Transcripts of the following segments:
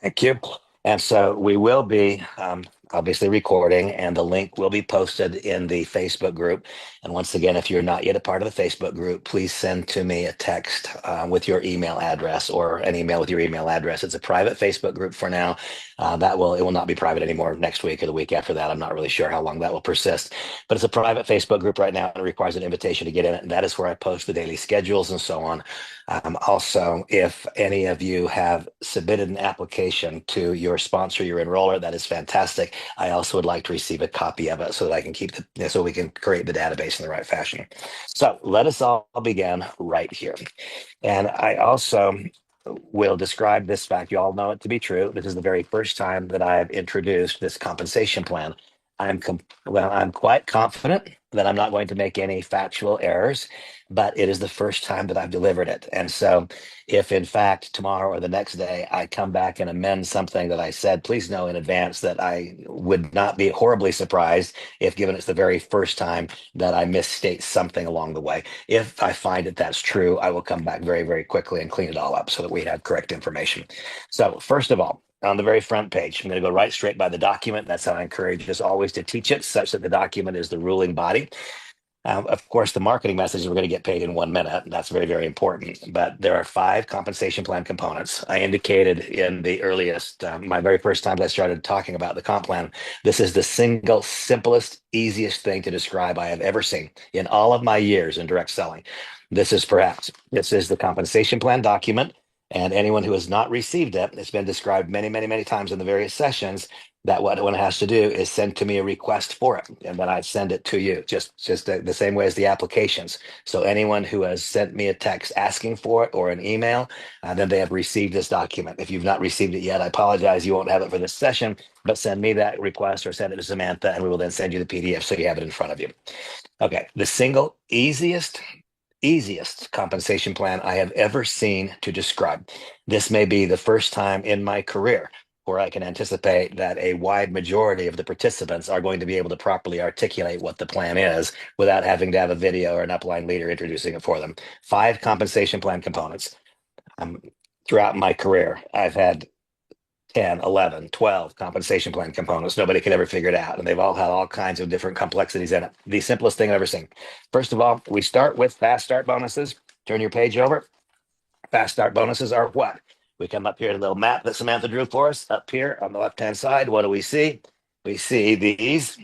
Thank you. And so we will be obviously recording, and the link will be posted in the Facebook group. And once again, if you're not yet a part of the Facebook group, please send to me a text with your email address or an email with your email address. It's a private Facebook group for now. It will not be private anymore next week or the week after that. I'm not really sure how long that will persist, but it's a private Facebook group right now, and it requires an invitation to get in it. And that is where I post the daily schedules and so on. Also, if any of you have submitted an application to your sponsor, your enroller, that is fantastic. I also would like to receive a copy of it so that I can so we can create the database in the right fashion. So let us all begin right here. And I also will describe this fact. You all know it to be true. This is the very first time that I have introduced this compensation plan. I'm quite confident that I'm not going to make any factual errors, but it is the first time that I've delivered it. And so if in fact tomorrow or the next day I come back and amend something that I said, please know in advance that I would not be horribly surprised if, given it's the very first time, that I misstate something along the way. If I find that that's true, I will come back very, very quickly and clean it all up so that we have correct information. So first of all, on the very front page, I'm going to go right straight by the document. That's how I encourage us always to teach it, such that the document is the ruling body. Of course, the marketing message, we're going to get paid in 1 minute. That's very, very important. But there are 5 compensation plan components. I indicated in the earliest, my very first time that I started talking about the comp plan, this is the single simplest, easiest thing to describe I have ever seen in all of my years in direct selling. This is the compensation plan document. And anyone who has not received it, it's been described many, many, many times in the various sessions that what one has to do is send to me a request for it, and then I send it to you, just the same way as the applications. So anyone who has sent me a text asking for it or an email, then they have received this document. If you've not received it yet, I apologize. You won't have it for this session, but send me that request or send it to Samantha, and we will then send you the PDF so you have it in front of you. Okay, the single easiest compensation plan I have ever seen to describe. This may be the first time in my career where I can anticipate that a wide majority of the participants are going to be able to properly articulate what the plan is without having to have a video or an upline leader introducing it for them. 5 compensation plan components. Um, Throughout my career, I've had 10, 11, 12 compensation plan components. Nobody could ever figure it out. And they've all had all kinds of different complexities in it. The simplest thing I've ever seen. First of all, we start with fast start bonuses. Turn your page over. Fast start bonuses are what? We come up here to the little map that Samantha drew for us. Up here on the left-hand side, what do we see? We see these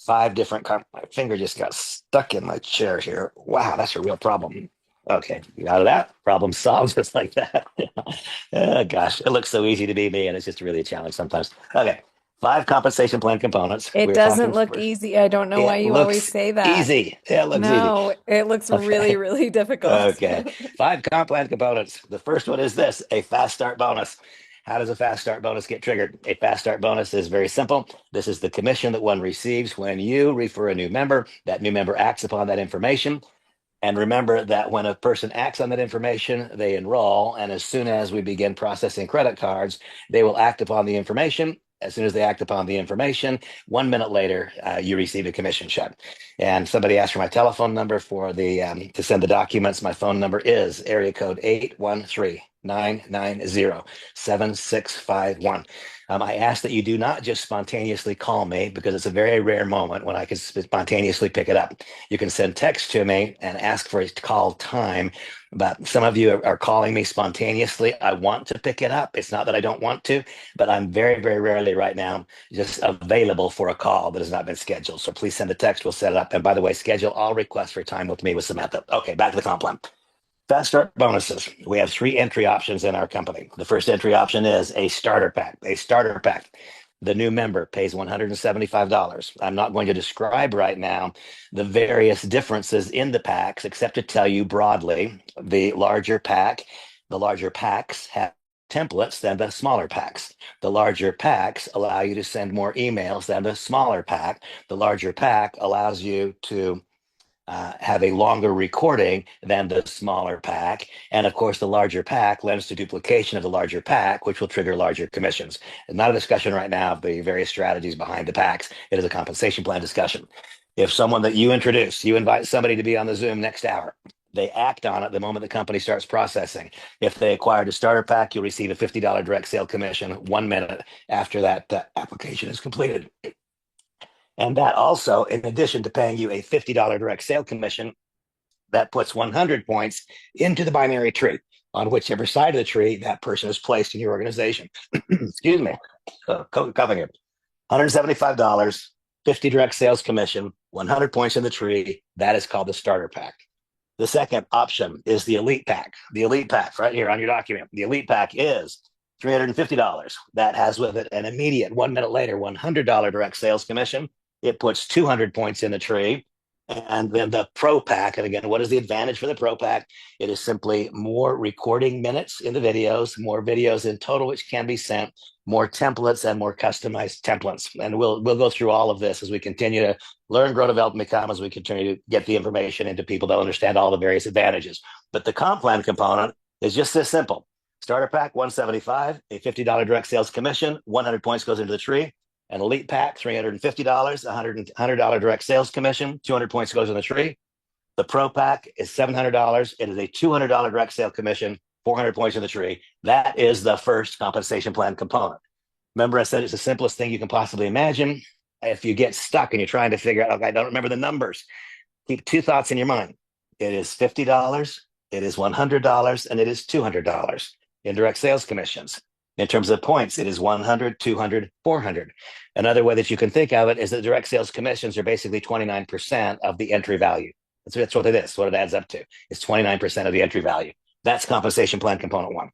5 different, my finger just got stuck in my chair here. Wow, that's a real problem. Okay, you got that? Problem solved just like that. Oh, gosh, it looks so easy to be me, and it's just really a challenge sometimes. Okay, 5 compensation plan components. It We're doesn't talking look first. easy. I don't know why It you always looks say that. easy. It looks easy. No, it looks really, Okay. really difficult. Okay. 5 comp plan components. The first one is this, a fast start bonus. How does a fast start bonus get triggered? A fast start bonus is very simple. This is the commission that one receives when you refer a new member. That new member acts upon that information. And remember that when a person acts on that information, they enroll. And as soon as we begin processing credit cards, they will act upon the information. As soon as they act upon the information, 1 minute later, you receive a commission check. And somebody asked for my telephone number for the to send the documents. My phone number is area code 813-990-7651. I ask that you do not just spontaneously call me, because it's a very rare moment when I can spontaneously pick it up. You can send text to me and ask for a call time, but some of you are calling me spontaneously. I want to pick it up. It's not that I don't want to, but I'm very, very rarely right now just available for a call that has not been scheduled. So please send a text. We'll set it up. And by the way, schedule all requests for time with me with Samantha. Okay, back to the comp plan. Fast start bonuses. We have 3 entry options in our company. The first entry option is a starter pack. A starter pack. The new member pays $175. I'm not going to describe right now the various differences in the packs, except to tell you broadly the larger packs have templates than the smaller packs. The larger packs allow you to send more emails than the smaller pack. The larger pack allows you to have a longer recording than the smaller pack. And of course, the larger pack lends to duplication of the larger pack, which will trigger larger commissions. It's not a discussion right now of the various strategies behind the packs. It is a compensation plan discussion. If someone that you introduce, you invite somebody to be on the Zoom next hour, They act on it the moment the company starts processing. If they acquired a starter pack, you'll receive a $50 direct sale commission 1 minute after that application is completed. And that also, in addition to paying you a $50 direct sale commission, that puts 100 points into the binary tree on whichever side of the tree that person is placed in your organization. Excuse me, coughing here. $175, 50 direct sales commission, 100 points in the tree. That is called the starter pack. The second option is the elite pack. The elite pack, right here on your document. The elite pack is $350. That has with it an immediate 1 minute later $100 direct sales commission. It puts 200 points in the tree. And then the Pro Pack, and again, what is the advantage for the Pro Pack? It is simply more recording minutes in the videos, more videos in total which can be sent, more templates and more customized templates. And we'll go through all of this as we continue to learn, grow, develop, and become, as we continue to get the information into people that understand all the various advantages. But the comp plan component is just this simple. Starter pack, $175, a $50 direct sales commission, 100 points goes into the tree. An elite pack, $350, $100 direct sales commission, 200 points goes in the tree. The Pro Pack is $700. It is a $200 direct sale commission, 400 points in the tree. That is the first compensation plan component. Remember, I said it's the simplest thing you can possibly imagine. If you get stuck and you're trying to figure out, okay, I don't remember the numbers, keep two thoughts in your mind. It is $50, it is $100, and it is $200 in direct sales commissions. In terms of points, it is 100, 200, 400. Another way that you can think of it is that direct sales commissions are basically 29% of the entry value. That's what it is, what it adds up to. It's 29% of the entry value. That's compensation plan component one.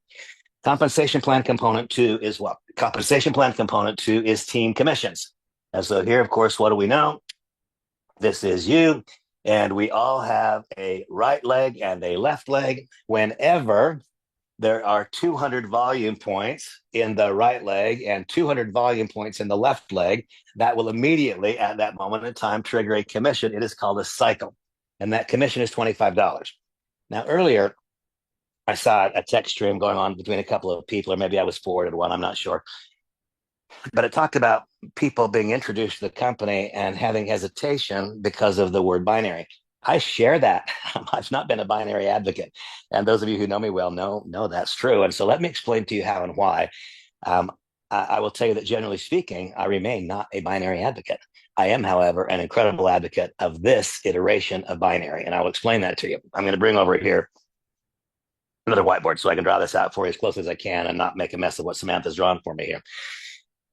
Compensation plan component two is what? Compensation plan component two is team commissions. And so here, of course, what do we know? This is you, and we all have a right leg and a left leg. Whenever there are 200 volume points in the right leg and 200 volume points in the left leg, that will immediately, at that moment in time, trigger a commission. It is called a cycle, and that commission is $25. Now, earlier, I saw a text stream going on between a couple of people, or maybe I was forwarded one, I'm not sure. But it talked about people being introduced to the company and having hesitation because of the word binary. I share that. I've not been a binary advocate. And those of you who know me well know that's true. And so let me explain to you how and why. I will tell you that generally speaking, I remain not a binary advocate. I am, however, an incredible advocate of this iteration of binary. And I will explain that to you. I'm going to bring over here another whiteboard so I can draw this out for you as close as I can and not make a mess of what Samantha's drawn for me here.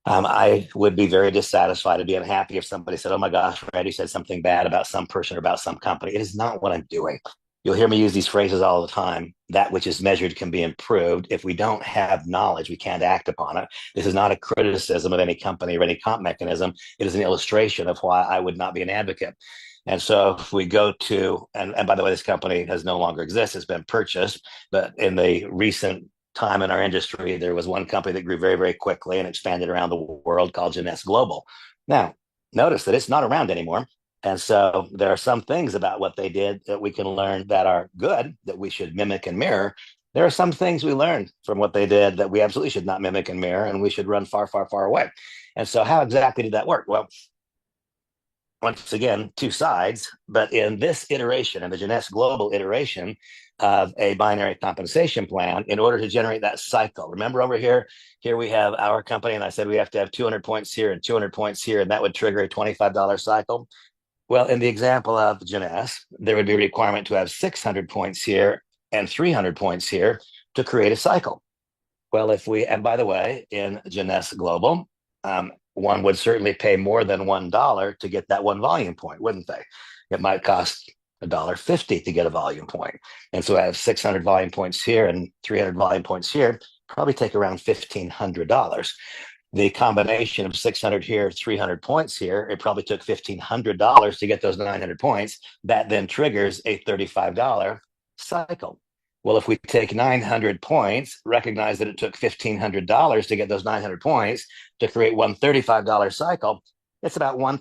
I would be very dissatisfied and be unhappy if somebody said, oh my gosh, Randy said something bad about some person or about some company. It is not what I'm doing. You'll hear me use these phrases all the time. That which is measured can be improved. If we don't have knowledge, we can't act upon it. This is not a criticism of any company or any comp mechanism. It is an illustration of why I would not be an advocate. And so if we go to, and by the way, this company has no longer exists, it's been purchased, but in the recent time in our industry, there was one company that grew very, very quickly and expanded around the world called Jeunesse Global. Now, notice that it's not around anymore. And so there are some things about what they did that we can learn that are good, that we should mimic and mirror. There are some things we learned from what they did that we absolutely should not mimic and mirror, and we should run far, far, far away. And so how exactly did that work? Well, once again, two sides, but in this iteration, in the Jeunesse Global iteration of a binary compensation plan, in order to generate that cycle, remember over here we have our company, and I said we have to have 200 points here and 200 points here, and that would trigger a $25 cycle. Well, in the example of Jeunesse, there would be a requirement to have 600 points here and 300 points here to create a cycle. Well, and by the way, in Jeunesse Global, one would certainly pay more than $1 to get that one volume point, wouldn't they? It might cost $1.50 to get a volume point. And so I have 600 volume points here and 300 volume points here, probably take around $1,500. The combination of 600 here, 300 points here, it probably took $1,500 to get those 900 points. That then triggers a $35 cycle. Well, if we take 900 points, recognize that it took $1,500 to get those 900 points to create one $35 cycle, it's about 1%,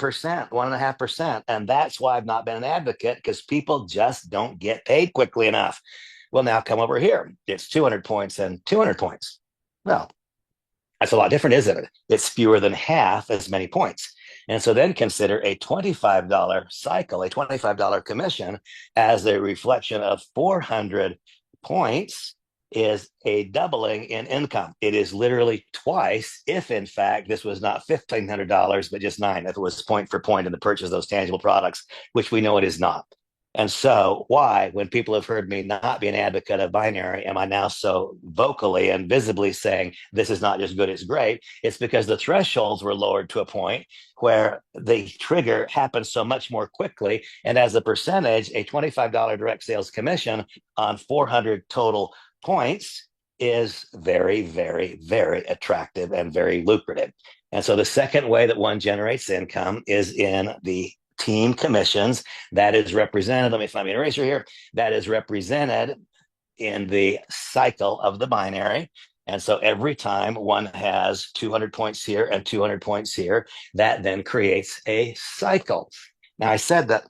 1.5%. And that's why I've not been an advocate, because people just don't get paid quickly enough. Well, now come over here. It's 200 points and 200 points. Well, that's a lot different, isn't it? It's fewer than half as many points. And so then consider a $25 cycle, a $25 commission as a reflection of 400 points is a doubling in income. It is literally twice, if in fact this was not $1,500, but just nine, if it was point for point in the purchase of those tangible products, which we know it is not. And so, why, when people have heard me not be an advocate of binary, am I now so vocally and visibly saying this is not just good, it's great? It's because the thresholds were lowered to a point where the trigger happens so much more quickly. And as a percentage, a $25 direct sales commission on 400 total points is very, very, very attractive and very lucrative. And so the second way that one generates income is in the team commissions. That is represented, let me find my eraser here, that is represented in the cycle of the binary. And so every time one has 200 points here and 200 points here, that then creates a cycle. Now, I said that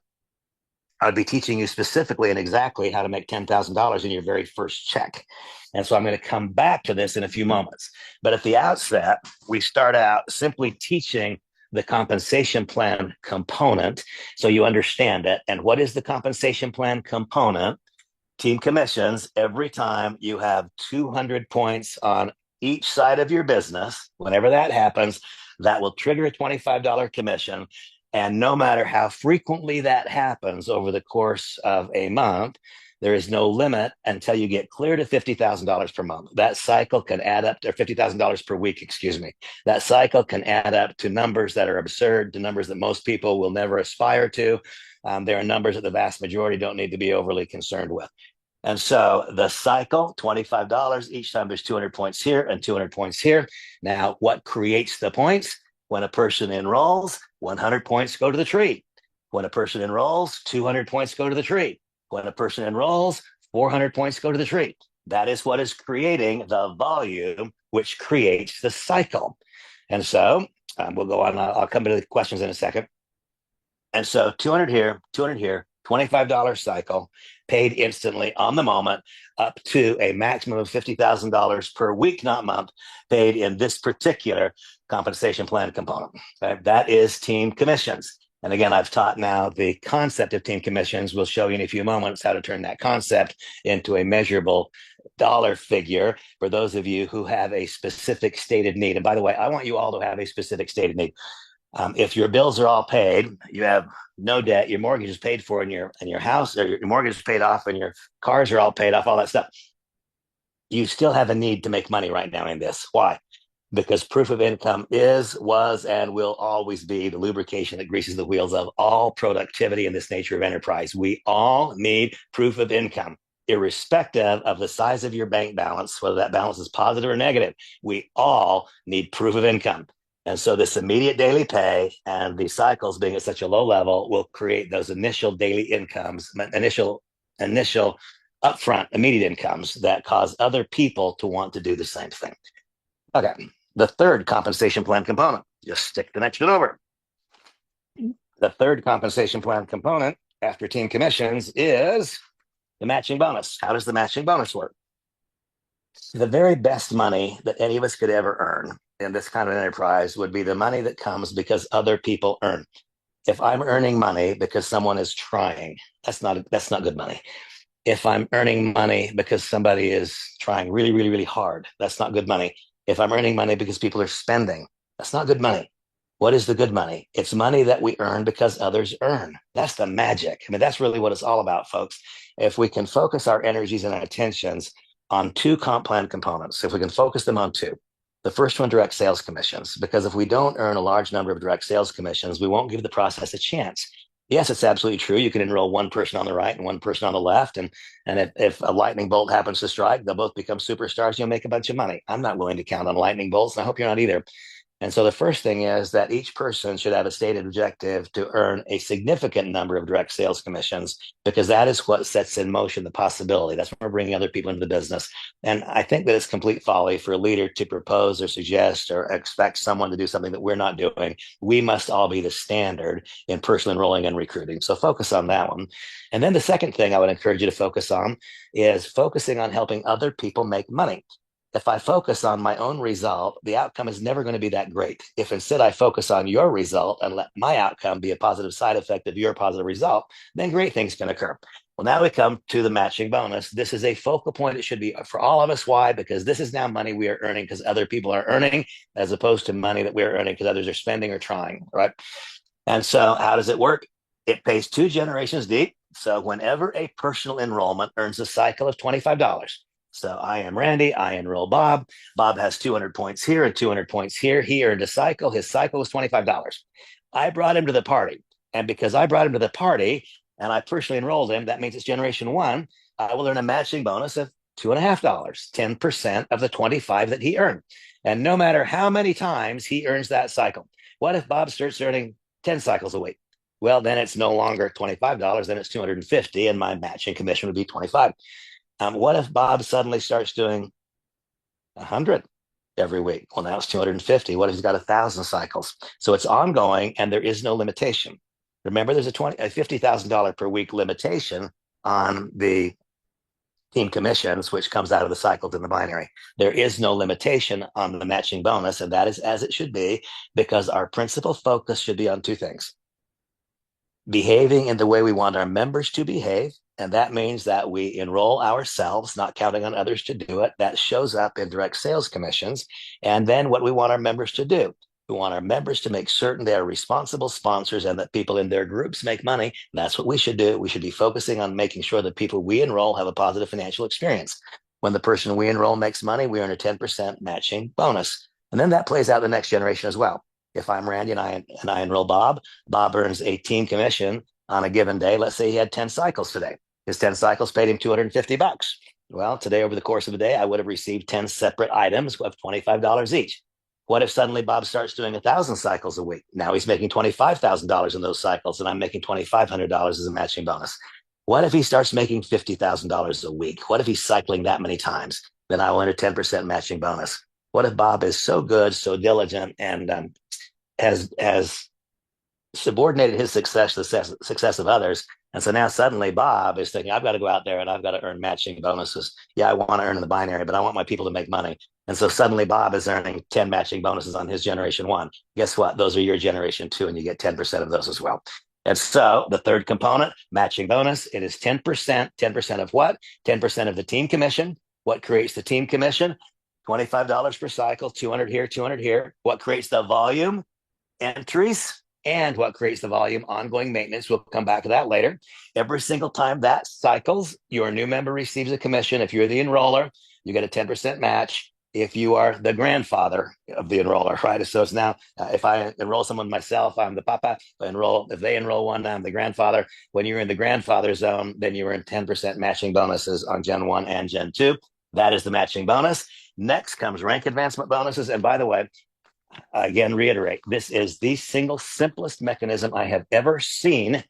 I'd be teaching you specifically and exactly how to make $10,000 in your very first check. And so I'm going to come back to this in a few moments. But at the outset, we start out simply teaching the compensation plan component so you understand it. And what is the compensation plan component? Team commissions, every time you have 200 points on each side of your business, whenever that happens, that will trigger a $25 commission. And no matter how frequently that happens over the course of a month, there is no limit until you get clear to $50,000 per month. That cycle can add up to $50,000 per week, excuse me. That cycle can add up to numbers that are absurd, to numbers that most people will never aspire to. There are numbers that the vast majority don't need to be overly concerned with. And so the cycle, $25 each time, there's 200 points here and 200 points here. Now, what creates the points? When a person enrolls, 100 points go to the tree. When a person enrolls, 200 points go to the tree. When a person enrolls, 400 points go to the tree. That is what is creating the volume, which creates the cycle. And so we'll go on. I'll come to the questions in a second. And so 200 here, 200 here, $25 cycle, paid instantly on the moment, up to a maximum of $50,000 per week, not month, paid in this particular compensation plan component. Okay? That is team commissions. And again, I've taught now the concept of team commissions. We'll show you in a few moments how to turn that concept into a measurable dollar figure for those of you who have a specific stated need. And by the way, I want you all to have a specific stated need. If your bills are all paid, you have no debt, your mortgage is paid for, and your house or your mortgage is paid off, and your cars are all paid off, all that stuff. You still have a need to make money right now in this. Why? Because proof of income is, was, and will always be the lubrication that greases the wheels of all productivity in this nature of enterprise. We all need proof of income, irrespective of the size of your bank balance, whether that balance is positive or negative. We all need proof of income. And so this immediate daily pay and the cycles being at such a low level will create those initial daily incomes, initial upfront immediate incomes that cause other people to want to do the same thing. Okay, the third compensation plan component, just stick the next one over. The third compensation plan component after team commissions is the matching bonus. How does the matching bonus work? The very best money that any of us could ever earn in this kind of enterprise would be the money that comes because other people earn. If I'm earning money because someone is trying, that's not good money. If I'm earning money because somebody is trying really, really, really hard, that's not good money. If I'm earning money because people are spending, that's not good money. What is the good money? It's money that we earn because others earn. That's the magic. I mean, that's really what it's all about, folks. If we can focus our energies and our attentions on two comp plan components, if we can focus them on two. The first one, direct sales commissions, because if we don't earn a large number of direct sales commissions, we won't give the process a chance. Yes, it's absolutely true. You can enroll one person on the right and one person on the left. And if a lightning bolt happens to strike, they'll both become superstars. You'll make a bunch of money. I'm not willing to count on lightning bolts, and I hope you're not either. And so the first thing is that each person should have a stated objective to earn a significant number of direct sales commissions, because that is what sets in motion the possibility. That's when we're bringing other people into the business. And I think that it's complete folly for a leader to propose or suggest or expect someone to do something that we're not doing. We must all be the standard in personal enrolling and recruiting. So focus on that one. And then the second thing I would encourage you to focus on is focusing on helping other people make money. if I focus on my own result, the outcome is never going to be that great. If instead I focus on your result and let my outcome be a positive side effect of your positive result, then great things can occur. Well, now we come to the matching bonus. This is a focal point. It should be for all of us. Why? Because this is now money we are earning because other people are earning, as opposed to money that we're earning because others are spending or trying, right? And so how does it work? It pays 2 generations deep. So whenever a personal enrollment earns a cycle of $25, so I am Randy, I enroll Bob. Bob has 200 points here and 200 points here. He earned a cycle. His cycle was $25. I brought him to the party. And because I brought him to the party and I personally enrolled him, that means it's generation one. I will earn a matching bonus of $2.50, 10% of the 25 that he earned. And no matter how many times he earns that cycle, what if Bob starts earning 10 cycles a week? Well, then it's no longer $25, then it's 250, and my matching commission would be 25. What if Bob suddenly starts doing 100 every week? Well, now it's 250. What if he's got 1,000 cycles? So it's ongoing, and there is no limitation. Remember, there's a $50,000 per week limitation on the team commissions, which comes out of the cycles in the binary. There is no limitation on the matching bonus, and that is as it should be, because our principal focus should be on two things: behaving in the way we want our members to behave. And that means that we enroll ourselves, not counting on others to do it. That shows up in direct sales commissions. And then what we want our members to do. We want our members to make certain they are responsible sponsors and that people in their groups make money. That's what we should do. We should be focusing on making sure that people we enroll have a positive financial experience. When the person we enroll makes money, we earn a 10% matching bonus. And then that plays out the next generation as well. If I'm Randy and I enroll Bob, Bob earns a team commission on a given day. Let's say he had 10 cycles today. His 10 cycles paid him $250. Well, today, over the course of the day, I would have received 10 separate items of $25 each. What if suddenly Bob starts doing 1,000 cycles a week? Now he's making $25,000 in those cycles, and I'm making $2,500 as a matching bonus. What if he starts making $50,000 a week? What if he's cycling that many times? Then I will earn a 10% matching bonus. What if Bob is so good, so diligent, and has subordinated his success to the success of others? And so now suddenly Bob is thinking, I've got to go out there and I've got to earn matching bonuses. Yeah, I want to earn in the binary, but I want my people to make money. And so suddenly Bob is earning 10 matching bonuses on his generation one. Guess what? Those are your generation two, and you get 10% of those as well. And so the third component, matching bonus, it is 10%. 10% of what? 10% of the team commission. What creates the team commission? $25 per cycle, 200 here, 200 here. What creates the volume? Entries. And what creates the volume? Ongoing maintenance. We'll come back to that later. Every single time that cycles, your new member receives a commission. If you're the enroller, you get a 10% match. If you are the grandfather of the enroller, right? So it's now, if I enroll someone myself, I'm the papa. If they enroll one, I'm the grandfather. When you're in the grandfather zone, then you earn 10% matching bonuses on Gen 1 and Gen 2. That is the matching bonus. Next comes rank advancement bonuses. And by the way, again, reiterate, this is the single simplest mechanism I have ever seen.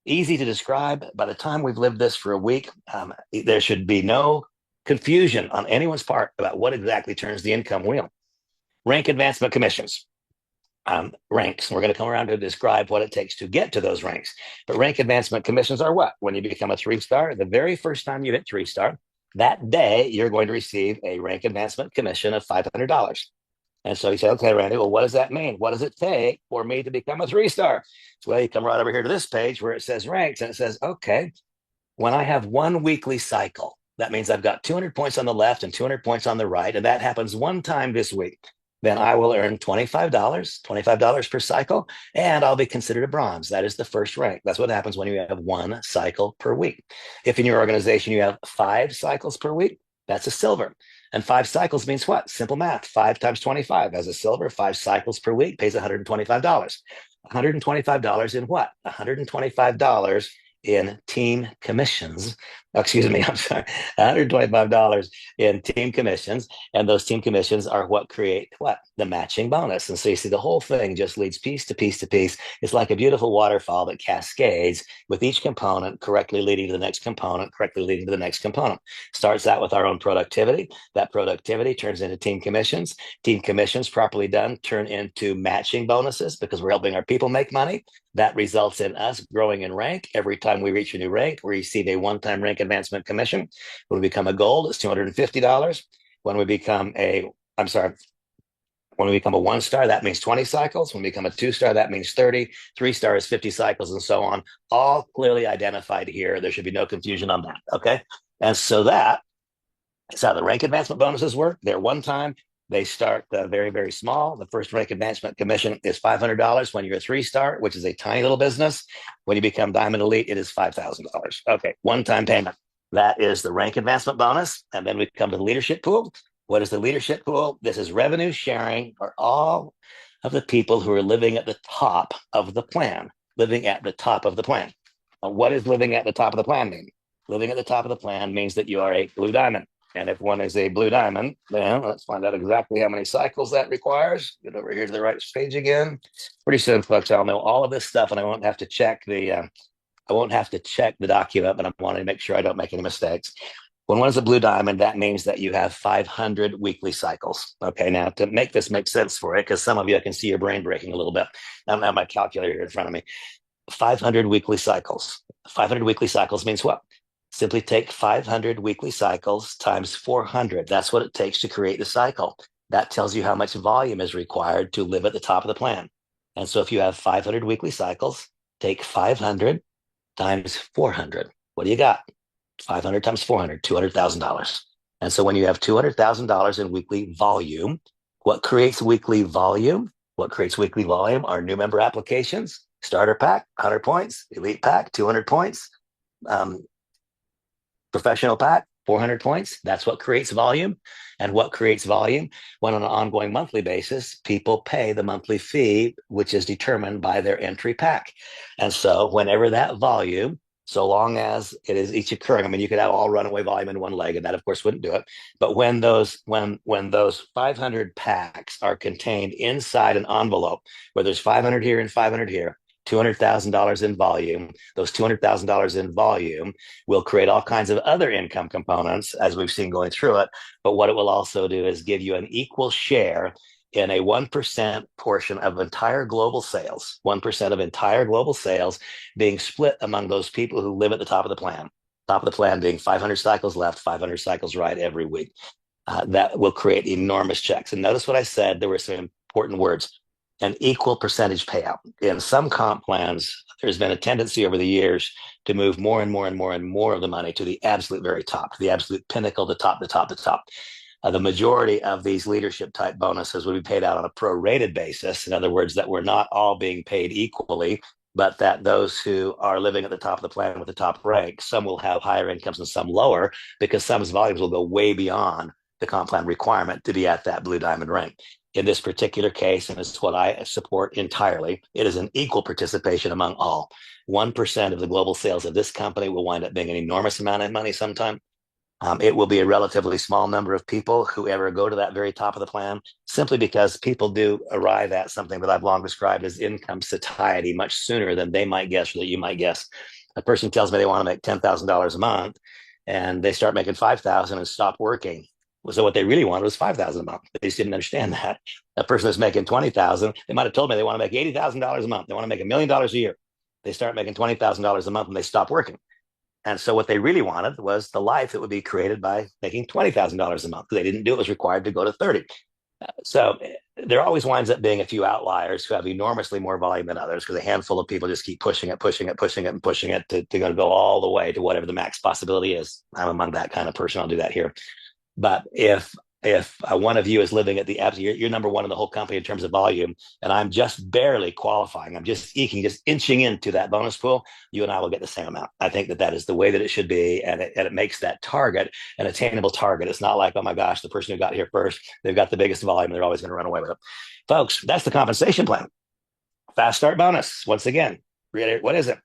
Easy to describe. By the time we've lived this for a week, there should be no confusion on anyone's part about what exactly turns the income wheel. Rank advancement commissions. Ranks. We're going to come around to describe what it takes to get to those ranks. But rank advancement commissions are what? When you become a 3-star, the very first time you hit 3-star, that day you're going to receive a rank advancement commission of $500. And so you say, okay, Randy, well, what does that mean? What does it take for me to become a 3-star? Well, you come right over here to this page where it says ranks, and it says, okay, when I have one weekly cycle, that means I've got 200 points on the left and 200 points on the right, and that happens one time this week. Then I will earn $25 per cycle, and I'll be considered a bronze. That is the first rank. That's what happens when you have one cycle per week. If in your organization you have 5 cycles per week, that's a silver. And 5 cycles means what? Simple math. 5 times 25 as a silver. 5 cycles per week pays $125. $125 in what? $125 in team commissions. Excuse me, I'm sorry. $125 in team commissions. And those team commissions are what create what? The matching bonus. And so you see the whole thing just leads piece to piece to piece. It's like a beautiful waterfall that cascades with each component correctly leading to the next component, correctly leading to the next component. Starts out with our own productivity. That productivity turns into team commissions. Team commissions properly done turn into matching bonuses because we're helping our people make money. That results in us growing in rank. Every time we reach a new rank, we receive a one-time rank advancement commission. When we become a gold, it's $250. When we become a, I'm sorry, when we become a 1-star, that means 20 cycles. When we become a 2-star, that means 30. 3-star is 50 cycles, and so on. All clearly identified here. There should be no confusion on that. Okay. And so that is how the rank advancement bonuses work. They're one time. They start very, very small. The first rank advancement commission is $500 when you're a 3-star, which is a tiny little business. When you become Diamond Elite, it is $5,000. Okay, one-time payment. That is the rank advancement bonus. And then we come to the leadership pool. What is the leadership pool? This is revenue sharing for all of the people who are living at the top of the plan. Living at the top of the plan. What does living at the top of the plan mean? Living at the top of the plan means that you are a blue diamond. And if one is a blue diamond, then let's find out exactly how many cycles that requires. Get over here to the right page again. Pretty soon, folks, I'll know all of this stuff, and I won't have to check the document, but I want to make sure I don't make any mistakes. When one is a blue diamond, that means that you have 500 weekly cycles. Okay, now to make this make sense for it, because some of you, I can see your brain breaking a little bit. I don't have my calculator here in front of me. 500 weekly cycles. 500 weekly cycles means what? Simply take 500 weekly cycles times 400. That's what it takes to create the cycle. That tells you how much volume is required to live at the top of the plan. And so if you have 500 weekly cycles, take 500 times 400. What do you got? 500 times 400, $200,000. And so when you have $200,000 in weekly volume, what creates weekly volume? What creates weekly volume are new member applications, starter pack, 100 points, elite pack, 200 points, professional pack, 400 points. That's what creates volume. And what creates volume? When on an ongoing monthly basis, people pay the monthly fee, which is determined by their entry pack. And so whenever that volume, so long as it is each occurring, I mean, you could have all runaway volume in one leg, and that of course wouldn't do it. But when those 500 packs are contained inside an envelope where there's 500 here and 500 here, $200,000 in volume. Those $200,000 in volume will create all kinds of other income components, as we've seen going through it. But what it will also do is give you an equal share in a 1% portion of entire global sales, 1% of entire global sales being split among those people who live at the top of the plan. Top of the plan being 500 cycles left, 500 cycles right every week. That will create enormous checks. And notice what I said, there were some important words. An equal percentage payout. In some comp plans, there's been a tendency over the years to move more and more and more and more of the money to the absolute very top, the absolute pinnacle, the top. The majority of these leadership type bonuses would be paid out on a prorated basis. In other words, that we're not all being paid equally, but that those who are living at the top of the plan with the top rank, some will have higher incomes and some lower, because some volumes will go way beyond the comp plan requirement to be at that blue diamond rank. In this particular case, and it's what I support entirely, it is an equal participation among all. 1% of the global sales of this company will wind up being an enormous amount of money sometime. It will be a relatively small number of people who ever go to that very top of the plan, simply because people do arrive at something that I've long described as income satiety much sooner than they might guess or that you might guess. A person tells me they want to make $10,000 a month, and they start making $5,000 and stop working. So what they really wanted was $5,000 a month. They just didn't understand that. A person that's making $20,000, they might have told me they want to make $80,000 a month. They want to make $1 million a year. They start making $20,000 a month and they stop working. And so what they really wanted was the life that would be created by making $20,000 a month. They didn't do what was required to go to 30. So there always winds up being a few outliers who have enormously more volume than others, because a handful of people just keep pushing it to go all the way to whatever the max possibility is. I'm among that kind of person. I'll do that here. But if one of you is living at the absolute, you're number one in the whole company in terms of volume, and I'm just barely qualifying, I'm just inching into that bonus pool, you and I will get the same amount. I think that is the way that it should be, and it makes that target an attainable target. It's not like, oh my gosh, the person who got here first, they've got the biggest volume, they're always going to run away with it. Folks, that's the compensation plan. Fast start bonus. Once again, reiterate, what is it?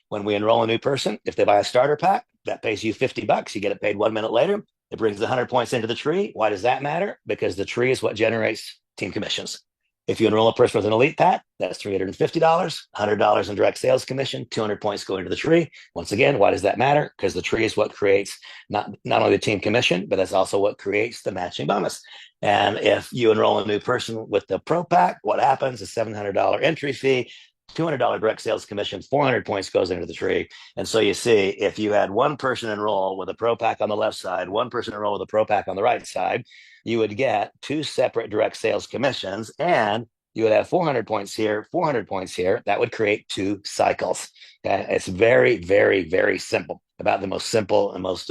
When we enroll a new person, if they buy a starter pack, that pays you $50. You get it paid 1 minute later. It brings the 100 points into the tree. Why does that matter? Because the tree is what generates team commissions. If you enroll a person with an elite pack, that's $350, $100 in direct sales commission, 200 points go into the tree. Once again, why does that matter? Because the tree is what creates not only the team commission, but that's also what creates the matching bonus. And if you enroll a new person with the pro pack, what happens? A $700 entry fee, $200 direct sales commission, 400 points goes into the tree. And so you see, if you had one person enroll with a pro pack on the left side, one person enroll with a pro pack on the right side, you would get two separate direct sales commissions, and you would have 400 points here, 400 points here. That would create two cycles. Okay? It's very, very, very simple. About the most simple and most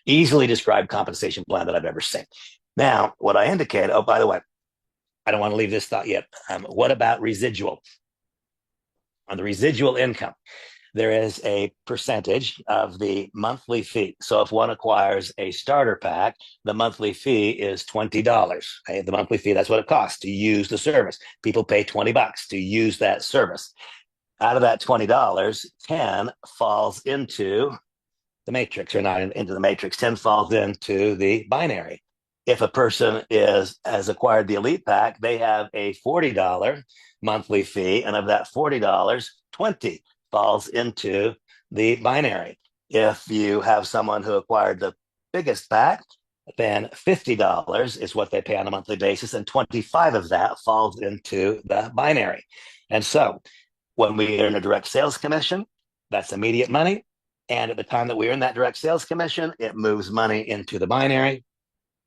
easily described compensation plan that I've ever seen. Now, what I indicate, oh, by the way, I don't want to leave this thought yet. What about residual? On the residual income, there is a percentage of the monthly fee. So if one acquires a starter pack, the monthly fee is $20. Okay? The monthly fee, that's what it costs to use the service. People pay $20 to use that service. Out of that $20, 10 falls into the matrix, or not into the matrix. 10 falls into the binary. If a person has acquired the elite pack, they have a $40 monthly fee, and of that $40, 20 falls into the binary. If you have someone who acquired the biggest pack, then $50 is what they pay on a monthly basis, and 25 of that falls into the binary. And so when we earn a direct sales commission, that's immediate money. And at the time that we earn that direct sales commission, it moves money into the binary.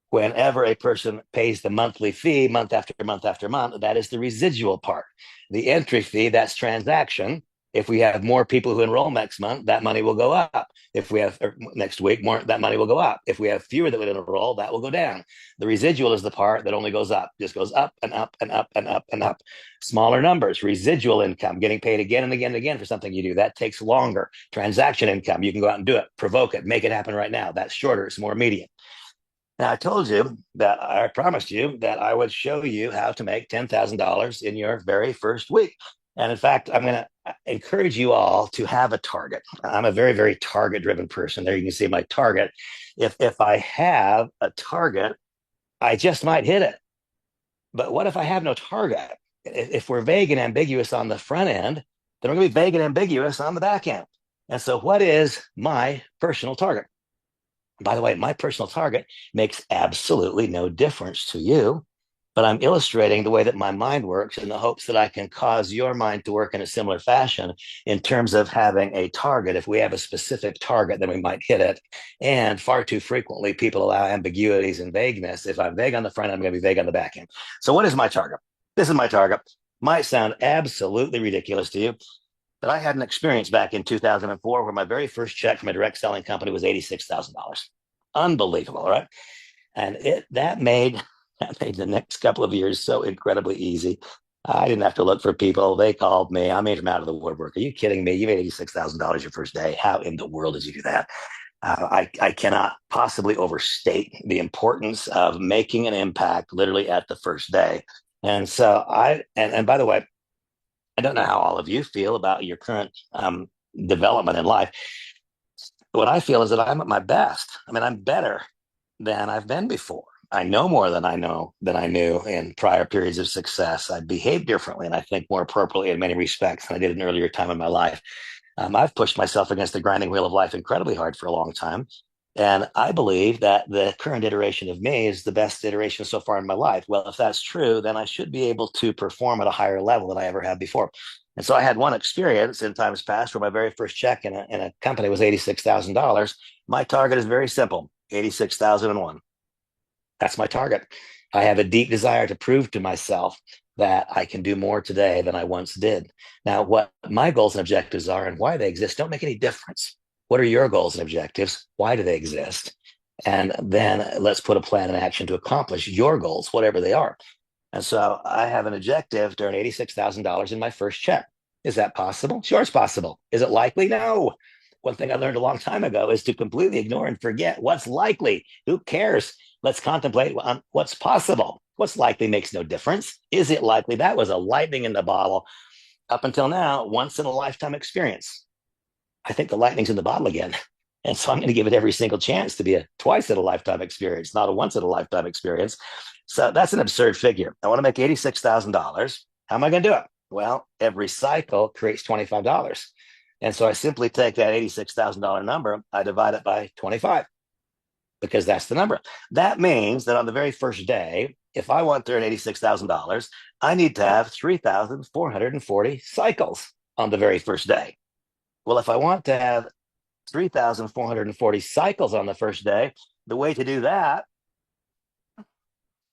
Whenever a person pays the monthly fee month after month after month, that is the residual part. The entry fee, that's transaction. If we have more people who enroll next month, that money will go up. If we have next week, more, that money will go up. If we have fewer that would enroll, that will go down. The residual is the part that only goes up, just goes up and up and up and up and up. Smaller numbers, residual income, getting paid again and again and again for something you do. That takes longer. Transaction income, you can go out and do it, provoke it, make it happen right now. That's shorter, it's more immediate. Now, I told you that I promised you that I would show you how to make $10,000 in your very first week. And in fact, I'm going to encourage you all to have a target. I'm a very, very target driven person. There you can see my target. If I have a target, I just might hit it. But what if I have no target? If we're vague and ambiguous on the front end, then we're going to be vague and ambiguous on the back end. And so, what is my personal target? By the way, my personal target makes absolutely no difference to you, but I'm illustrating the way that my mind works in the hopes that I can cause your mind to work in a similar fashion in terms of having a target. If we have a specific target, then we might hit it. And far too frequently, people allow ambiguities and vagueness. If I'm vague on the front end, I'm going to be vague on the back end. So what is my target? This is my target. Might sound absolutely ridiculous to you, but I had an experience back in 2004 where my very first check from a direct selling company was $86,000. Unbelievable, right? And that made the next couple of years so incredibly easy. I didn't have to look for people. They called me. I made them out of the woodwork. Are you kidding me? You made $86,000 your first day. How in the world did you do that? I cannot possibly overstate the importance of making an impact literally at the first day. And so and by the way, I don't know how all of you feel about your current development in life. What I feel is that I'm at my best. I mean, I'm better than I've been before. I know more than I knew in prior periods of success. I behave differently and I think more appropriately in many respects than I did in an earlier time in my life. I've pushed myself against the grinding wheel of life incredibly hard for a long time. And I believe that the current iteration of me is the best iteration so far in my life. Well, if that's true, then I should be able to perform at a higher level than I ever have before. And so I had one experience in times past where my very first check in a company was $86,000. My target is very simple, 86,001. That's my target. I have a deep desire to prove to myself that I can do more today than I once did. Now, what my goals and objectives are and why they exist don't make any difference. What are your goals and objectives? Why do they exist? And then let's put a plan in action to accomplish your goals, whatever they are. And so I have an objective to earn $86,000 in my first check. Is that possible? Sure, it's possible. Is it likely? No. One thing I learned a long time ago is to completely ignore and forget what's likely. Who cares? Let's contemplate on what's possible. What's likely makes no difference. Is it likely? That was a lightning in the bottle. Up until now, once in a lifetime experience. I think the lightning's in the bottle again. And so I'm going to give it every single chance to be a twice in a lifetime experience, not a once in a lifetime experience. So that's an absurd figure. I want to make $86,000. How am I going to do it? Well, every cycle creates $25. And so I simply take that $86,000 number, I divide it by 25 because that's the number. That means that on the very first day, if I want to earn $86,000, I need to have 3,440 cycles on the very first day. Well, if I want to have 3,440 cycles on the first day, the way to do that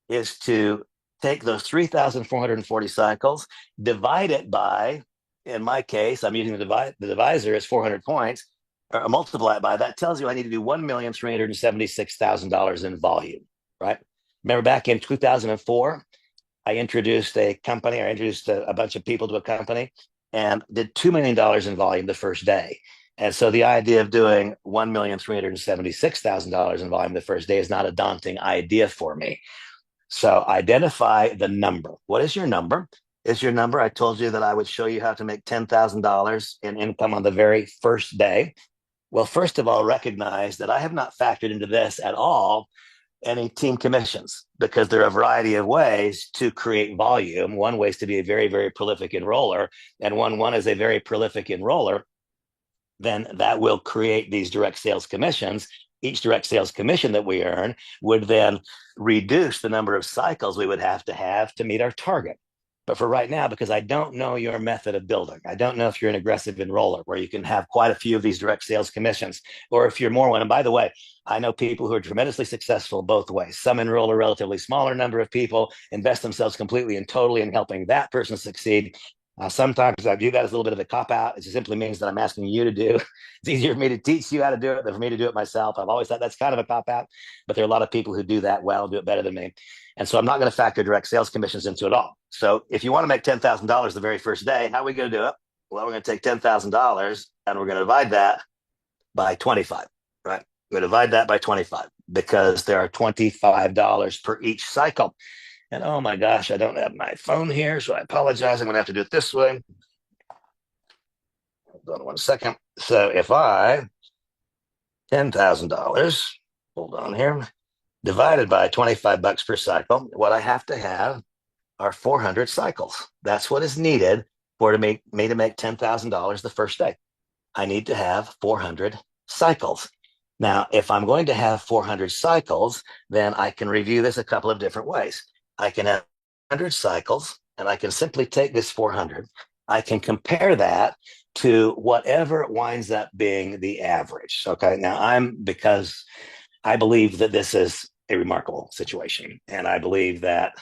is to take those 3,440 cycles, divide it by, in my case, I'm using the divisor as 400 points, or multiply it by, that tells you I need to do $1,376,000 in volume, right? Remember back in 2004, I introduced a company, I introduced a bunch of people to a company and did $2 million in volume the first day. And so the idea of doing $1,376,000 in volume the first day is not a daunting idea for me. So identify the number. What is your number? Is your number? I told you that I would show you how to make $10,000 in income on the very first day. Well, first of all, recognize that I have not factored into this at all any team commissions, because there are a variety of ways to create volume. One way is to be a very, very prolific enroller. And one is a very prolific enroller, then that will create these direct sales commissions. Each direct sales commission that we earn would then reduce the number of cycles we would have to meet our target. But for right now, because I don't know your method of building, I don't know if you're an aggressive enroller where you can have quite a few of these direct sales commissions, or if you're more one. And by the way, I know people who are tremendously successful both ways. Some enroll a relatively smaller number of people, invest themselves completely and totally in helping that person succeed. Sometimes I view that as a little bit of a cop out. It just simply means that I'm asking you to do. It's easier for me to teach you how to do it than for me to do it myself. I've always thought that's kind of a cop out, but there are a lot of people who do that well, do it better than me. And so I'm not going to factor direct sales commissions into it all. So if you want to make $10,000 the very first day, how are we going to do it? Well, we're going to take $10,000 and we're going to divide that by 25, right? We're going to divide that by 25 because there are $25 per each cycle. And oh my gosh, I don't have my phone here, so I apologize. I'm going to have to do it this way. Hold on 1 second. So if I $10,000, hold on here, divided by 25 bucks per cycle, what I have to have are 400 cycles. That's what is needed for me to make $10,000 the first day. I need to have 400 cycles. Now, if I'm going to have 400 cycles, then I can review this a couple of different ways. I can have 100 cycles, and I can simply take this 400. I can compare that to whatever winds up being the average. Okay, now because I believe that this is a remarkable situation, and I believe that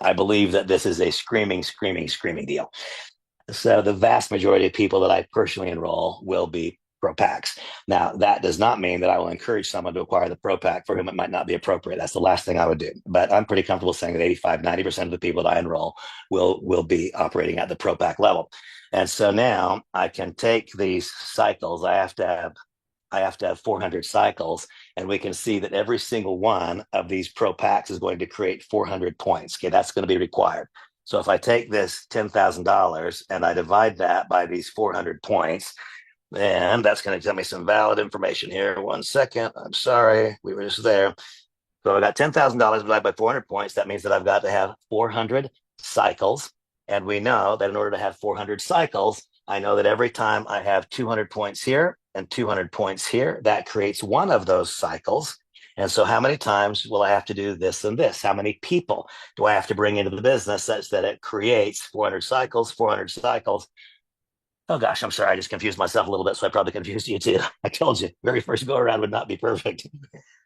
this is a screaming deal. So the vast majority of people that I personally enroll will be Pro Packs. Now, that does not mean that I will encourage someone to acquire the Pro Pack for whom it might not be appropriate. That's the last thing I would do. But I'm pretty comfortable saying that 85-90% of the people that I enroll will be operating at the Pro Pack level. And so now I can take these cycles. I have to have 400 cycles, and we can see that every single one of these Pro Packs is going to create 400 points. Okay, that's going to be required. So if I take this $10,000 and I divide that by these 400 points, and that's going to tell me some valid information here. 1 second. I'm sorry. We were just there. So I got $10,000 divided by 400 points. That means that I've got to have 400 cycles. And we know that in order to have 400 cycles, I know that every time I have 200 points here and 200 points here, that creates one of those cycles. And so how many times will I have to do this and this? How many people do I have to bring into the business such that it creates 400 cycles, 400 cycles? Oh gosh, I'm sorry. I just confused myself a little bit, so I probably confused you too. I told you, very first go around would not be perfect.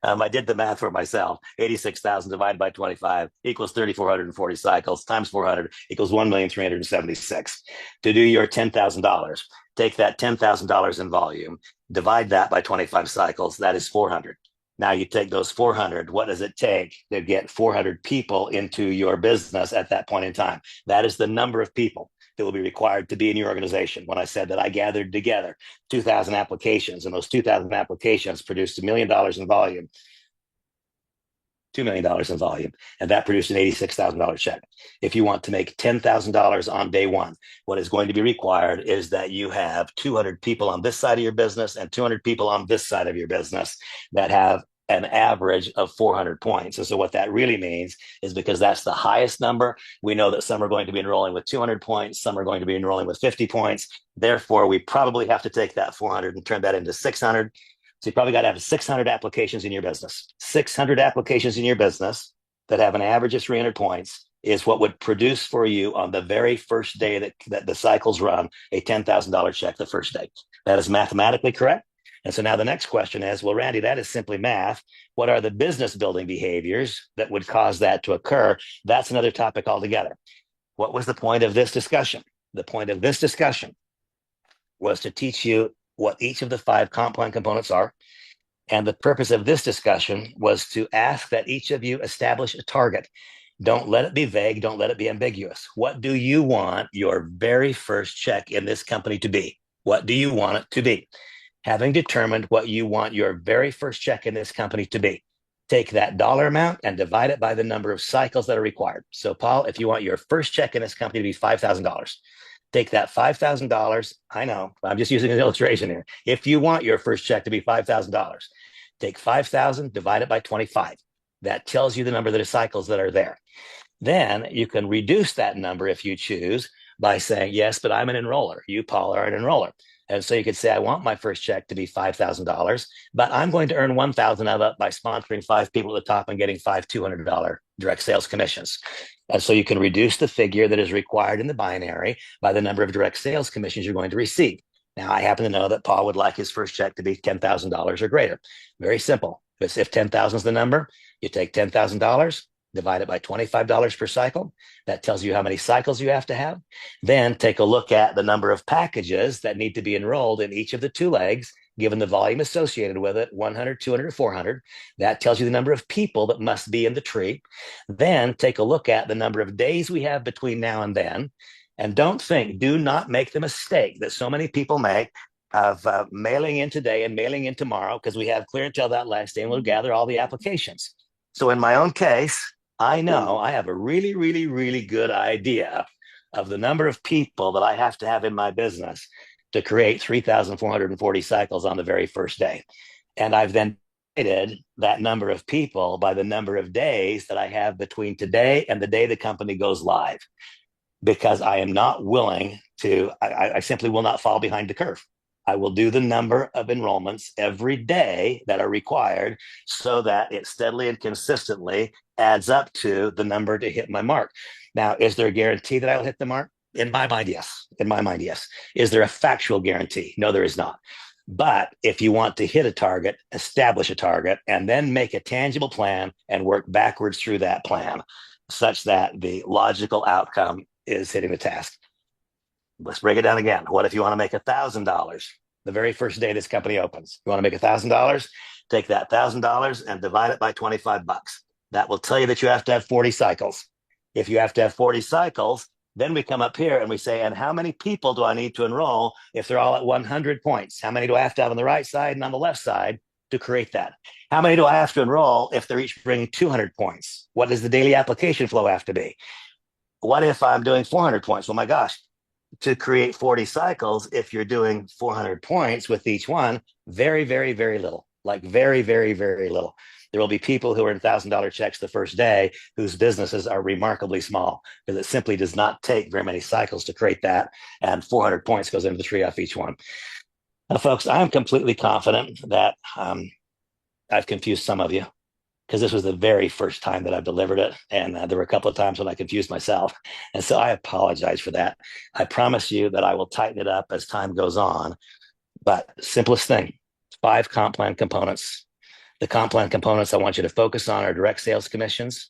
I did the math for myself. 86,000 divided by 25 equals 3,440 cycles times 400 equals 1,376. To do your $10,000, take that $10,000 in volume, divide that by 25 cycles. That is 400. Now you take those 400. What does it take to get 400 people into your business at that point in time? That is the number of people that will be required to be in your organization. When I said that I gathered together 2,000 applications, and those 2,000 applications produced $1 million in volume, $2 million in volume, and that produced an $86,000 check. If you want to make $10,000 on day one, what is going to be required is that you have 200 people on this side of your business and 200 people on this side of your business that have an average of 400 points. And so what that really means is, because that's the highest number, we know that some are going to be enrolling with 200 points, some are going to be enrolling with 50 points. Therefore, we probably have to take that 400 and turn that into 600. So you probably got to have 600 applications in your business. 600 applications in your business that have an average of 300 points is what would produce for you on the very first day that the cycles run a $10,000 check the first day. That is mathematically correct. And so now the next question is, well, Randy, that is simply math. What are the business building behaviors that would cause that to occur? That's another topic altogether. What was the point of this discussion? The point of this discussion was to teach you what each of the 5 comp plan components are. And the purpose of this discussion was to ask that each of you establish a target. Don't let it be vague. Don't let it be ambiguous. What do you want your very first check in this company to be? What do you want it to be? Having determined what you want your very first check in this company to be, take that dollar amount and divide it by the number of cycles that are required. So, Paul, if you want your first check in this company to be $5,000, take that $5,000. I know, I'm just using an illustration here. If you want your first check to be $5,000, take 5,000, divide it by 25. That tells you the number of the cycles that are there. Then you can reduce that number if you choose by saying, yes, but I'm an enroller. You, Paul, are an enroller. And so you could say, I want my first check to be $5,000, but I'm going to earn $1,000 of it by sponsoring 5 people at the top and getting 5 $200 direct sales commissions. And so you can reduce the figure that is required in the binary by the number of direct sales commissions you're going to receive. Now, I happen to know that Paul would like his first check to be $10,000 or greater. Very simple. If 10,000 is the number, you take $10,000, divide it by $25 per cycle. That tells you how many cycles you have to have. Then take a look at the number of packages that need to be enrolled in each of the 2 legs, given the volume associated with it, 100, 200, 400. That tells you the number of people that must be in the tree. Then take a look at the number of days we have between now and then. And do not make the mistake that so many people make of mailing in today and mailing in tomorrow, because we have clear until that last day and we'll gather all the applications. So in my own case, I know I have a really, really, really good idea of the number of people that I have to have in my business to create 3,440 cycles on the very first day. And I've then divided that number of people by the number of days that I have between today and the day the company goes live, because I am not willing to, I simply will not fall behind the curve. I will do the number of enrollments every day that are required so that it steadily and consistently adds up to the number to hit my mark. Now, is there a guarantee that I'll hit the mark? In my mind, yes. In my mind, yes. Is there a factual guarantee? No, there is not. But if you want to hit a target, establish a target, and then make a tangible plan and work backwards through that plan such that the logical outcome is hitting the task. Let's break it down again. What if you want to make $1,000 the very first day this company opens? You want to make $1,000? Take that $1,000 and divide it by 25 bucks. That will tell you that you have to have 40 cycles. If you have to have 40 cycles, then we come up here and we say, and how many people do I need to enroll if they're all at 100 points? How many do I have to have on the right side and on the left side to create that? How many do I have to enroll if they're each bringing 200 points? What does the daily application flow have to be? What if I'm doing 400 points? Well, my gosh, to create 40 cycles, if you're doing 400 points with each one, very, very, very little, like very, very, very little. There will be people who are in $1,000 checks the first day whose businesses are remarkably small because it simply does not take very many cycles to create that. And 400 points goes into the tree off each one. Now, folks, I'm completely confident that I've confused some of you, because this was the very first time that I've delivered it. And there were a couple of times when I confused myself. And so I apologize for that. I promise you that I will tighten it up as time goes on. But simplest thing, 5 comp plan components. The comp plan components I want you to focus on are direct sales commissions.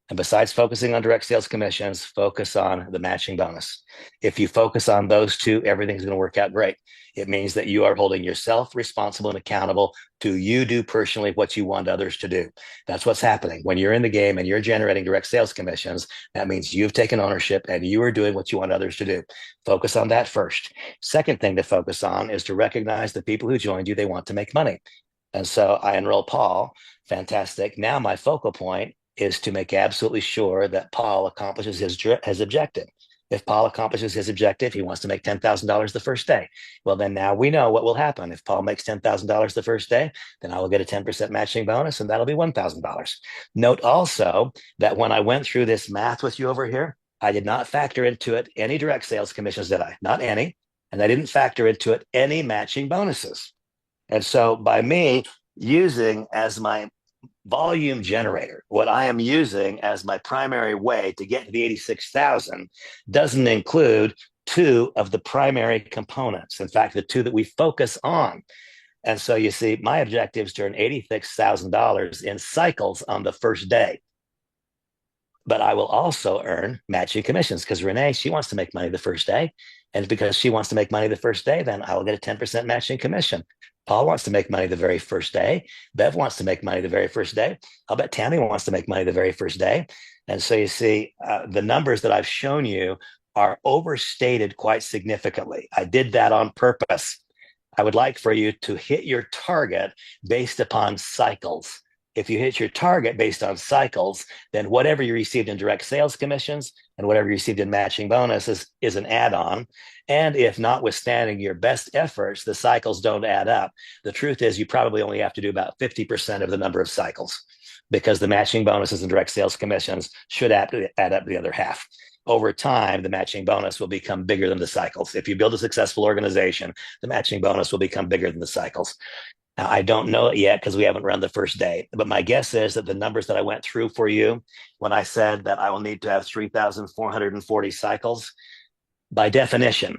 And besides focusing on direct sales commissions, focus on the matching bonus. If you focus on those 2, everything's going to work out great. It means that you are holding yourself responsible and accountable to you do personally what you want others to do. That's what's happening. When you're in the game and you're generating direct sales commissions, that means you've taken ownership and you are doing what you want others to do. Focus on that first. Second thing to focus on is to recognize the people who joined you, they want to make money. And so I enroll Paul. Fantastic. Now my focal point is to make absolutely sure that Paul accomplishes his objective. If Paul accomplishes his objective, he wants to make $10,000 the first day. Well, then now we know what will happen. If Paul makes $10,000 the first day, then I will get a 10% matching bonus, and that'll be $1,000. Note also that when I went through this math with you over here, I did not factor into it any direct sales commissions, did I? Not any. And I didn't factor into it any matching bonuses. And so by me using as my volume generator, what I am using as my primary way to get to the 86,000, doesn't include two of the primary components. In fact, the two that we focus on. And so you see, my objective is to earn $86,000 in cycles on the first day. But I will also earn matching commissions because Renee, she wants to make money the first day. And because she wants to make money the first day, then I will get a 10% matching commission. Paul wants to make money the very first day. Bev wants to make money the very first day. I'll bet Tammy wants to make money the very first day. And so you see, the numbers that I've shown you are overstated quite significantly. I did that on purpose. I would like for you to hit your target based upon cycles. If you hit your target based on cycles, then whatever you received in direct sales commissions and whatever you received in matching bonuses is an add-on. And if notwithstanding your best efforts, the cycles don't add up, the truth is you probably only have to do about 50% of the number of cycles because the matching bonuses and direct sales commissions should add up to the other half. Over time, the matching bonus will become bigger than the cycles. If you build a successful organization, the matching bonus will become bigger than the cycles. Now, I don't know it yet because we haven't run the first day, but my guess is that the numbers that I went through for you when I said that I will need to have 3,440 cycles, by definition,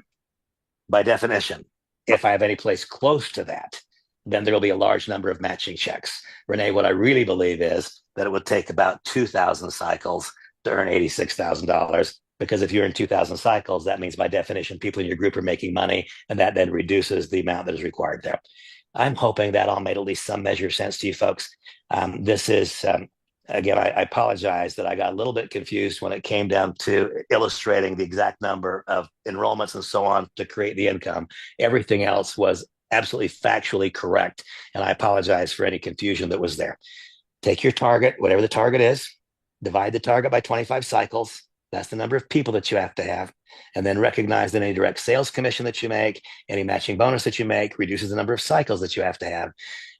if I have any place close to that, then there will be a large number of matching checks. Renee, what I really believe is that it would take about 2,000 cycles to earn $86,000. Because if you're in 2,000 cycles, that means by definition, people in your group are making money, and that then reduces the amount that is required there. I'm hoping that all made at least some measure of sense to you folks. This is, again, I apologize that I got a little bit confused when it came down to illustrating the exact number of enrollments and so on to create the income. Everything else was absolutely factually correct, and I apologize for any confusion that was there. Take your target, whatever the target is, divide the target by 25 cycles. That's the number of people that you have to have. And then recognize that any direct sales commission that you make, any matching bonus that you make reduces the number of cycles that you have to have.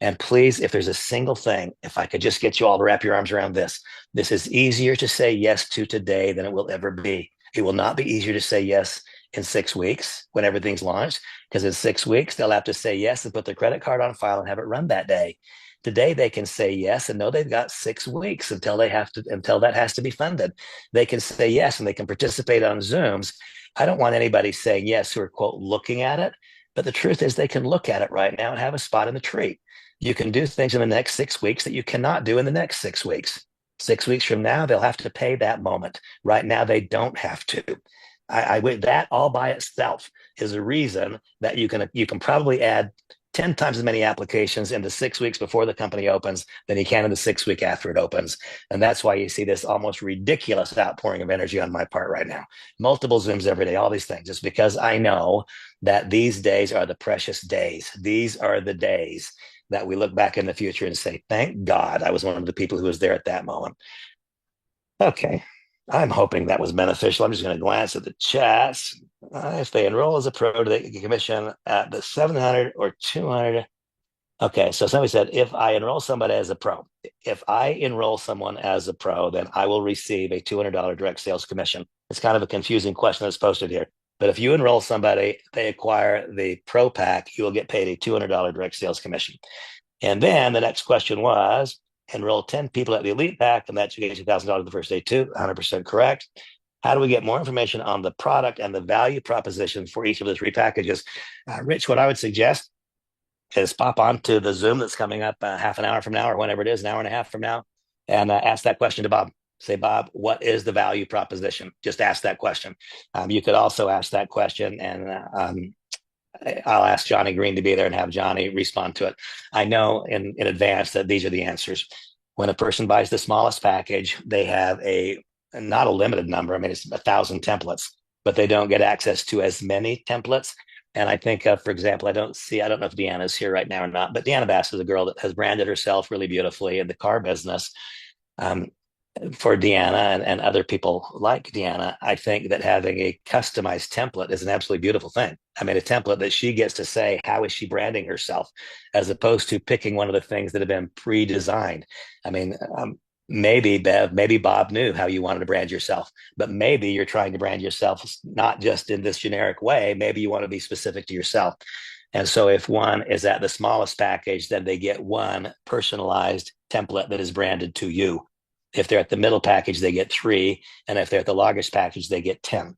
And please, if there's a single thing, if I could just get you all to wrap your arms around this, this is easier to say yes to today than it will ever be. It will not be easier to say yes in 6 weeks when everything's launched, because in 6 weeks, they'll have to say yes and put their credit card on file and have it run that day. Today, they can say yes and know they've got 6 weeks until that has to be funded. They can say yes and they can participate on Zooms. I don't want anybody saying yes who are, quote, looking at it. But the truth is they can look at it right now and have a spot in the tree. You can do things in the next 6 weeks that you cannot do in the next 6 weeks. 6 weeks from now, they'll have to pay that moment. Right now, they don't have to. That all by itself is a reason that you can probably add 10 times as many applications in the 6 weeks before the company opens than you can in the 6 week after it opens. And that's why you see this almost ridiculous outpouring of energy on my part right now. Multiple Zooms every day, all these things, just because I know that these days are the precious days. These are the days that we look back in the future and say, thank God I was one of the people who was there at that moment. Okay. I'm hoping that was beneficial. I'm just going to glance at the chats. If they enroll as a pro, they get commission at the 700 or 200. Okay, so somebody said, if I enroll somebody as a pro, if I enroll someone as a pro, then I will receive a $200 direct sales commission. It's kind of a confusing question that's posted here. But if you enroll somebody, they acquire the pro pack, you will get paid a $200 direct sales commission. And then the next question was, enroll 10 people at the elite pack, and that you get $2,000 the first day too. 100% correct. How do we get more information on the product and the value proposition for each of the 3 packages? Rich, what I would suggest is pop on to the Zoom that's coming up half an hour from now or whenever it is, an hour and a half from now, and ask that question to Bob. Say, Bob, what is the value proposition? Just ask that question. You could also ask that question, and I'll ask Johnny Green to be there and have Johnny respond to it. I know in advance that these are the answers. When a person buys the smallest package, they have not a limited number. I mean, it's 1,000 templates, but they don't get access to as many templates. And I think, for example, I don't know if Deanna's here right now or not, but Deanna Bass is a girl that has branded herself really beautifully in the car business. For Deanna and other people like Deanna, I think that having a customized template is an absolutely beautiful thing. I mean, a template that she gets to say, how is she branding herself, as opposed to picking one of the things that have been pre-designed. I mean, maybe Bev, maybe Bob knew how you wanted to brand yourself, but maybe you're trying to brand yourself not just in this generic way. Maybe you want to be specific to yourself. And so if one is at the smallest package, then they get one personalized template that is branded to you. If they're at the middle package, they get 3. And if they're at the largest package, they get 10.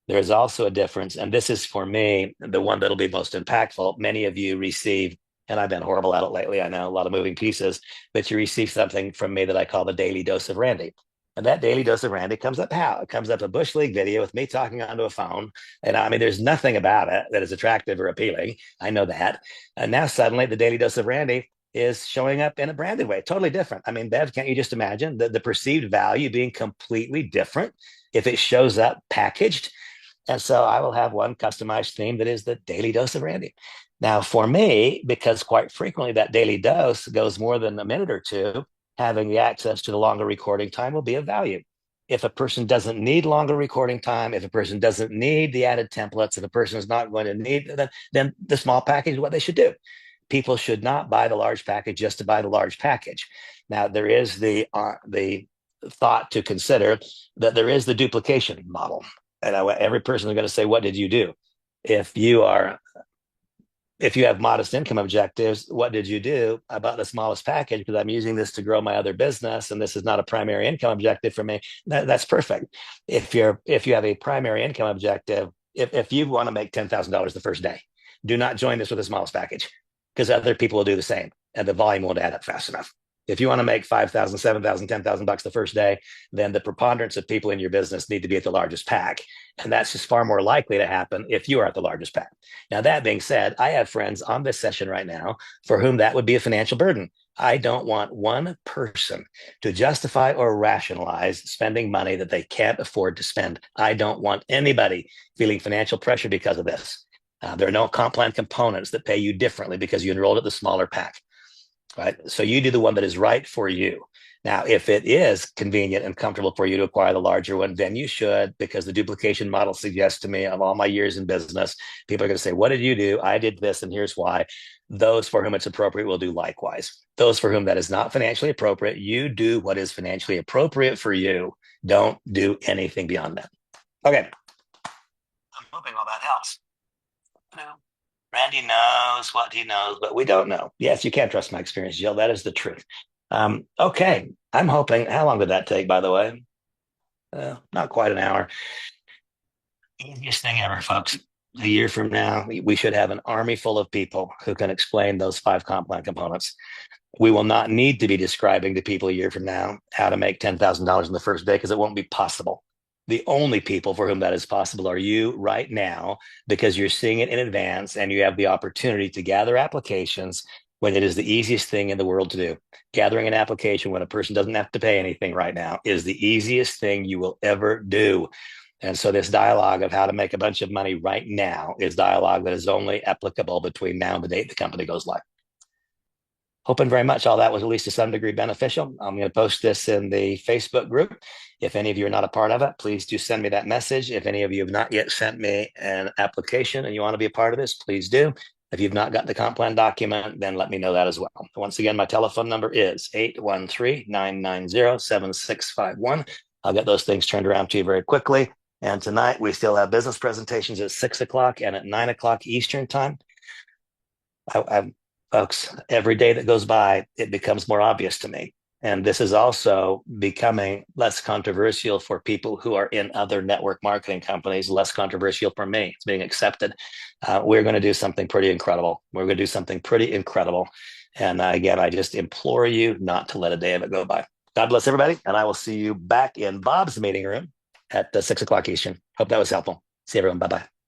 There's also a difference. And this is for me, the one that'll be most impactful. Many of you receive, and I've been horrible at it lately, I know, a lot of moving pieces, but you receive something from me that I call the Daily Dose of Randy. And that Daily Dose of Randy comes up how? It comes up a Bush League video with me talking onto a phone. And I mean, there's nothing about it that is attractive or appealing. I know that. And now suddenly the Daily Dose of Randy is showing up in a branded way, totally different. I mean, Bev, can't you just imagine the perceived value being completely different if it shows up packaged? And so I will have one customized theme that is the Daily Dose of Randy. Now, for me, because quite frequently that daily dose goes more than a minute or two, having the access to the longer recording time will be of value. If a person doesn't need longer recording time, if a person doesn't need the added templates, if a person is not going to need, then the small package is what they should do. People should not buy the large package just to buy the large package. Now, there is the thought to consider that there is the duplication model. And every person is going to say, what did you do? If you have modest income objectives, what did you do? I bought the smallest package because I'm using this to grow my other business, and this is not a primary income objective for me. That's perfect. If you have a primary income objective, if you want to make $10,000 the first day, do not join this with the smallest package because other people will do the same, and the volume won't add up fast enough. If you want to make $5,000, $7,000, $10,000 the first day, then the preponderance of people in your business need to be at the largest pack. And that's just far more likely to happen if you are at the largest pack. Now, that being said, I have friends on this session right now for whom that would be a financial burden. I don't want one person to justify or rationalize spending money that they can't afford to spend. I don't want anybody feeling financial pressure because of this. There are no comp plan components that pay you differently because you enrolled at the smaller pack. Right? So you do the one that is right for you. Now, if it is convenient and comfortable for you to acquire the larger one, then you should, because the duplication model suggests to me of all my years in business, people are going to say, what did you do? I did this, and here's why. Those for whom it's appropriate will do likewise. Those for whom that is not financially appropriate, you do what is financially appropriate for you. Don't do anything beyond that. Okay. I'm hoping all that helps. No. Randy knows what he knows, but we don't know. Yes, you can't trust my experience, Jill. That is the truth. Okay. I'm hoping, how long did that take, by the way? Not quite an hour. Easiest thing ever, folks. A year from now, we should have an army full of people who can explain those 5 comp plan components. We will not need to be describing to people a year from now how to make $10,000 in the first day because it won't be possible. The only people for whom that is possible are you right now, because you're seeing it in advance and you have the opportunity to gather applications when it is the easiest thing in the world to do. Gathering an application when a person doesn't have to pay anything right now is the easiest thing you will ever do. And so this dialogue of how to make a bunch of money right now is dialogue that is only applicable between now and the date the company goes live. Hoping very much all that was at least to some degree beneficial. I'm going to post this in the Facebook group. If any of you are not a part of it, please do send me that message. If any of you have not yet sent me an application and you want to be a part of this, please do. If you've not got the comp plan document, then let me know that as well. Once again, my telephone number is 813-990-7651. I'll get those things turned around to you very quickly. And tonight we still have business presentations at 6 o'clock and at 9 o'clock Eastern time. Folks, every day that goes by, it becomes more obvious to me. And this is also becoming less controversial for people who are in other network marketing companies, less controversial for me. It's being accepted. We're going to do something pretty incredible. We're going to do something pretty incredible. And again, I just implore you not to let a day of it go by. God bless everybody. And I will see you back in Bob's meeting room at 6 o'clock Eastern. Hope that was helpful. See everyone. Bye-bye.